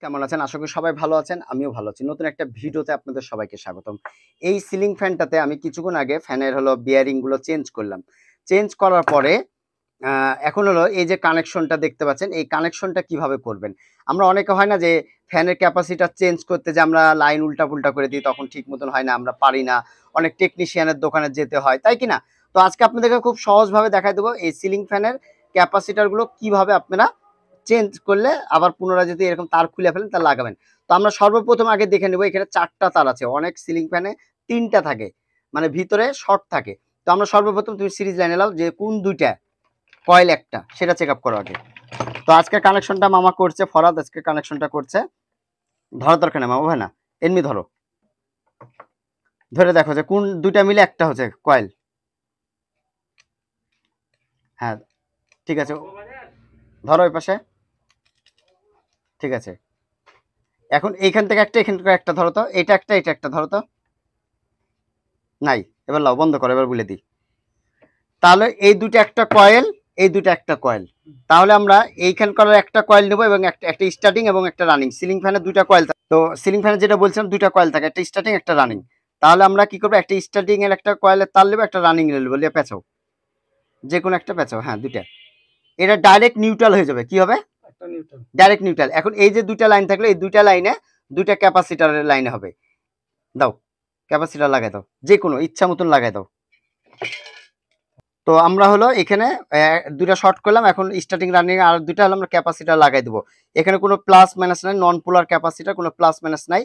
কেমন আছেন? আশা করি সবাই ভালো আছেন। আমিও ভালো আছি। নতুন একটা ভিডিওতে আপনাদের সবাইকে স্বাগতম। এই সিলিং ফ্যানটাতে আমি কিছুক্ষণ আগে ফ্যানের বিয়ারিং গুলো চেঞ্জ করলাম। চেঞ্জ করার পরে আ এখন এই যে কানেকশনটা দেখতে পাচ্ছেন, এই কানেকশনটা কিভাবে করবেন? আমরা অনেকে হয় না যে ফ্যানের ক্যাপাসিটর চেঞ্জ করতে যে আমরা লাইন উল্টা-পুল্টা করে দিই, তখন ঠিক মতন হয় না, আমরা পারি না। অনেক টেকনিশিয়ানের দোকানে যেতে হয়, তাই কি না? তো আজকে আপনাদেরকে খুব সহজভাবে দেখায় দেবো এই সিলিং ফ্যানের ক্যাপাসিটর গুলো কিভাবে আপনারা চেঞ্জ করলে আবার পুনরায় যদি এরকম তার খুলে ফেলেন তা লাগাবেন। তো আমরা সর্বপ্রথম আগে দেখে নেব এখানে ৪ টা তার আছে। অনেক সিলিং ফ্যানে ৩ টা থাকে। মানে ভিতরে শর্ট থাকে। তো আমরা সর্বপ্রথম তুমি সিরিজ লাইনে লাও যে কোন ২ টা কয়েল একটা সেটা চেক আপ করো আগে। তো আজকে কানেকশনটা মামা করছে, ফরাদ আজকে কানেকশনটা করছে। ধরার দরকার নেই মামা, হয় না? এমনি ধরো। ধরে দেখো যে কোন ২ টা মিলে একটা হচ্ছে কয়েল। হ্যাঁ, ঠিক আছে। ধরো ওই পাশে। ঠিক আছে। এখন এইখান থেকে একটা, এখান থেকে একটা ধরো তো। এটা একটা ধরো তো। নাই। এবার লাও, বন্ধ করো, এবার বলে দিই। তাহলে এই দুটো একটা কয়েল, এই দুটো একটা কয়েল। তাহলে আমরা এইখানকার একটা কয়েল নেব এবং একটা স্টার্টিং এবং একটা রানিং। সিলিং ফ্যানের দুইটা কয়েল থাকে। তো সিলিং ফ্যানে যেটা বলছিলাম দুইটা কয়েল থাকে, একটা স্টার্টিং একটা রানিং। তাহলে আমরা কি করব, একটা স্টার্টিং এর একটা কয়েলের তার নেব, একটা রানিং এর নেব, লিয়ে পেঁচাও। যে কোনো একটা পেঁচাও, হ্যাঁ দুইটা। এটা ডাইরেক্ট নিউট্রাল হয়ে যাবে। কি হবে? একটা নিউট্রাল। Direct neutral. এখন এই যে দুইটা লাইন থাকলে এই দুইটা লাইনে দুইটা ক্যাপাসিটরের লাইনে হবে। দাও, ক্যাপাসিটর লাগাই দাও, যে কোনো ইচ্ছা মতন লাগাই দাও। তো আমরা এখানে দুইটা শর্ট করলাম। এখন স্টার্টিং রানিং আর দুইটা আমরা ক্যাপাসিটর লাগাই দেবো। এখানে কোনো প্লাস মাইনাস নাই, নন পোলার ক্যাপাসিটর, কোনো প্লাস মাইনাস নাই।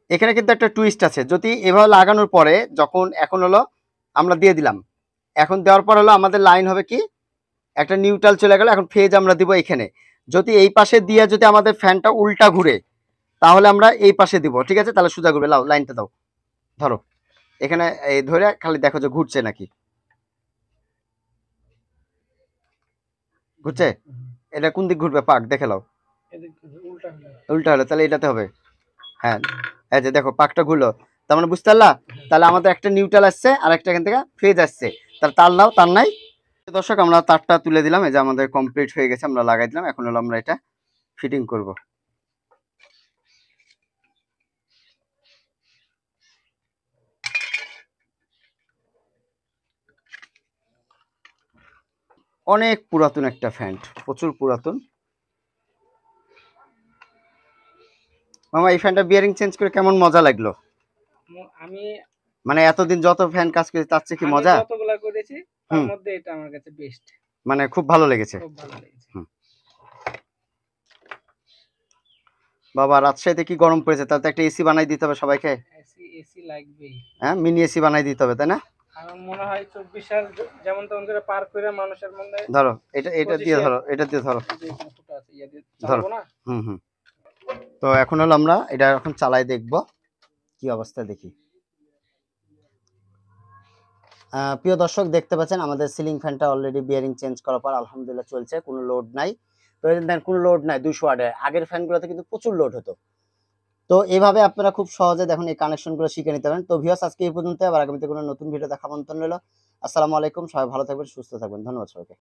এখানে কিন্তু একটা টুইস্ট আছে। যদি এভাবে লাগানোর পরে যখন এখন আমরা দিয়ে দিলাম, এখন দেওয়ার পর আমাদের লাইন হবে কি, একটা নিউট্রাল চলে গেল। এখন ফেজ আমরা দিব এখানে। যদি এই পাশে দিয়ে যদি আমাদের ফ্যানটা উল্টা ঘুরে, তাহলে আমরা এই পাশে দিব। ঠিক আছে, তাহলে সোজা ঘুরবে। লাও, লাইনটা দাও, ধরো। এখানে এই ধরে খালি দেখো যে ঘুরছে নাকি। ঘুরছে? এটা কোন দিক ঘুরবে? পাক দেখে লাও। উল্টা হলো, তাহলে এটাতে হবে। হ্যাঁ, এই যে দেখো পাকটা ঘুরলো। তার মানে বুঝতে পারলা? তাহলে আমাদের একটা নিউট্রাল আসছে আর একটা এখান থেকে ফেজ আসছে। তাহলে তার নাও, তার নাই। দর্শক, আমরা তারটা তুলে দিলাম। এই যে আমাদের কমপ্লিট হয়ে গেছে, আমরা লাগাই দিলাম। এখন আমরা এটা ফিটিং করব। অনেক পুরাতন একটা ফ্যান, প্রচুর পুরাতন। মামা, এই ফ্যানটা বিয়ারিং চেঞ্জ করে কেমন মজা লাগলো? আমি মানে এতদিন যত ফ্যান কাজ করেছি তার চেয়ে কি মজা? যতগুলা করেছি তার মধ্যে এটা আমার কাছে বেস্ট। মানে খুব ভালো লেগেছে। খুব ভালো লেগেছে। বাবা, রাজশাহীতে কি গরম পড়েছে, তাহলে তো একটা এসি বানাই দিতে হবে সবাইকে। এসি লাগবেই। হ্যাঁ, মিনি এসি বানাই দিতে হবে, তাই না? আমার মনে হয় 24 সাল যেমন তেমন করে পার করে মানুষের মনে ধরো এটা, এটা দিয়ে ধরো, এটা দিয়ে ধরো, ধরো। হুম। তো এখন আমরা এটা এখন চালাই দেখব কি অবস্থা, দেখি। প্রিয় দর্শক, দেখতে পাচ্ছেন আমাদের সিলিং ফ্যানটা অলরেডি বিয়ারিং চেঞ্জ করার পর আলহামদুলিল্লাহ চলছে, কোনো লোড নাই। তো কোনো লোড নাই 200 ওয়াটের। আগের ফ্যানগুলোতে কিন্তু প্রচুর লোড হতো। তো এইভাবে আপনারা খুব সহজে দেখুন এই কানেকশনগুলো শিখে নিতে পারেন। তো ভিউয়ার্স, আজকে এই পর্যন্ত। আবার আগামীতে কোনো নতুন ভিডিও দেখা আমন্ত্রণ রইল। আসসালামু আলাইকুম। সবাই ভালো থাকবেন, সুস্থ থাকবেন। ধন্যবাদ সবাইকে।